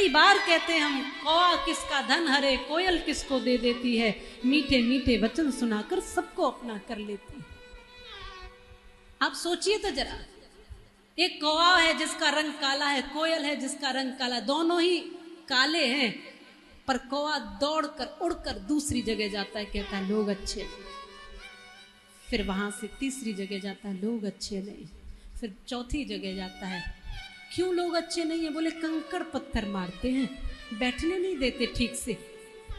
कई बार कहते हैं हम, कौवा किसका धन हरे कोयल किसको दे देती है, मीठे मीठे वचन सुनाकर सबको अपना कर लेती है। आप सोचिए तो जरा, एक कौवा है जिसका रंग काला है, कोयल है जिसका रंग काला, दोनों ही काले हैं, पर कौवा दौड़कर उड़कर दूसरी जगह जाता है, कहता है लोग अच्छे नहीं। फिर वहां से तीसरी जगह जाता है, लोग अच्छे नहीं। फिर चौथी जगह जाता है, क्यों लोग अच्छे नहीं है? बोले कंकड़ पत्थर मारते हैं, बैठने नहीं देते ठीक से,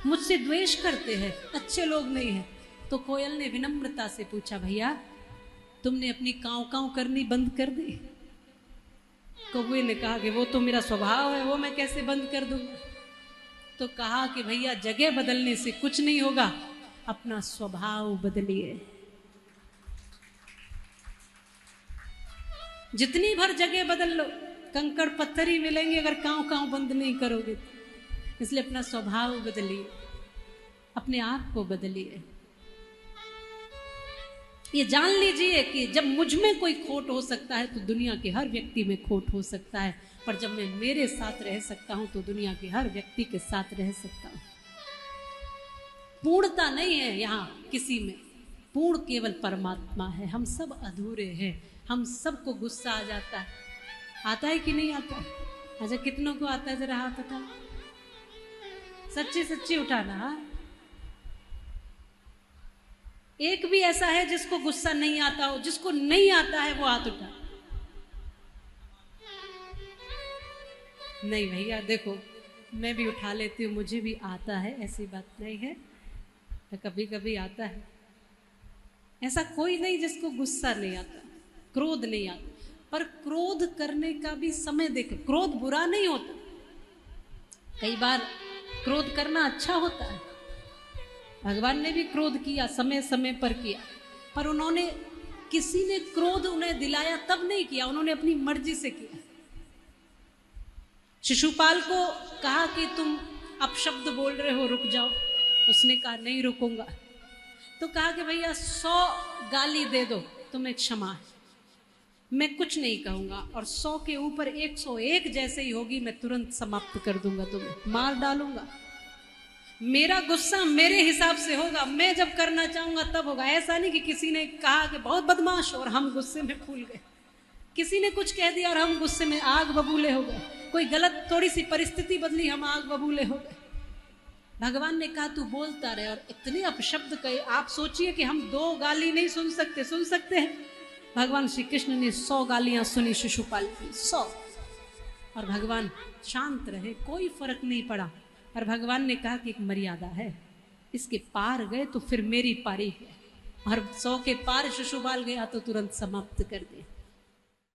मुझसे द्वेष करते हैं, अच्छे लोग नहीं है। तो कोयल ने विनम्रता से पूछा, भैया तुमने अपनी कांव कांव करनी बंद कर दी? कौवे ने कहा कि वो तो मेरा स्वभाव है, वो मैं कैसे बंद कर दूंगा। तो कहा कि भैया जगह बदलने से कुछ नहीं होगा, अपना स्वभाव बदलिए। जितनी भर जगह बदल लो, कंकड़ पत्थर ही मिलेंगे अगर कांव कांव बंद नहीं करोगे। इसलिए अपना स्वभाव बदलिए, अपने आप को बदलिए। ये जान लीजिए कि जब मुझ में कोई खोट हो सकता है तो दुनिया के हर व्यक्ति में खोट हो सकता है, पर जब मैं मेरे साथ रह सकता हूं तो दुनिया के हर व्यक्ति के साथ रह सकता हूं। पूर्णता नहीं है यहां किसी में, पूर्ण केवल परमात्मा है। हम सब अधूरे हैं, हम सबको गुस्सा आ जाता है। आता है कि नहीं आता? अच्छा कितनों को आता है जरा हाथ उठा, सच्ची सच्ची उठाना। एक भी ऐसा है जिसको गुस्सा नहीं आता हो? जिसको नहीं आता है वो हाथ उठा। नहीं भैया देखो, मैं भी उठा लेती हूँ, मुझे भी आता है, ऐसी बात नहीं है, तो कभी कभी आता है। ऐसा कोई नहीं जिसको गुस्सा नहीं आता, क्रोध नहीं आता। पर क्रोध करने का भी समय देखे। क्रोध बुरा नहीं होता, कई बार क्रोध करना अच्छा होता है। भगवान ने भी क्रोध किया, समय समय पर किया, पर उन्होंने, किसी ने क्रोध उन्हें दिलाया तब नहीं किया, उन्होंने अपनी मर्जी से किया। शिशुपाल को कहा कि तुम अपशब्द बोल रहे हो, रुक जाओ। उसने कहा नहीं रुकूंगा। तो कहा कि भैया 100 गाली दे दो, तुम्हें क्षमा है, मैं कुछ नहीं कहूंगा, और 100 के ऊपर 101 जैसे ही होगी मैं तुरंत समाप्त कर दूंगा, तुम्हें मार डालूंगा। मेरा गुस्सा मेरे हिसाब से होगा, मैं जब करना चाहूंगा तब होगा। ऐसा नहीं कि किसी ने कहा कि बहुत बदमाश और हम गुस्से में फूल गए, किसी ने कुछ कह दिया और हम गुस्से में आग बबूले हो गए, कोई गलत थोड़ी सी परिस्थिति बदली हम आग बबूले हो गए। भगवान ने कहा तू बोलता रहे, और इतने अपशब्द कहे। आप सोचिए कि हम 2 गाली नहीं सुन सकते, सुन सकते हैं। भगवान श्री कृष्ण ने 100 गालियां सुनी शिशुपाल की, 100, और भगवान शांत रहे, कोई फर्क नहीं पड़ा। और भगवान ने कहा कि एक मर्यादा है, इसके पार गए तो फिर मेरी पारी है, और 100 के पार शिशुपाल गया तो तुरंत समाप्त कर दिया।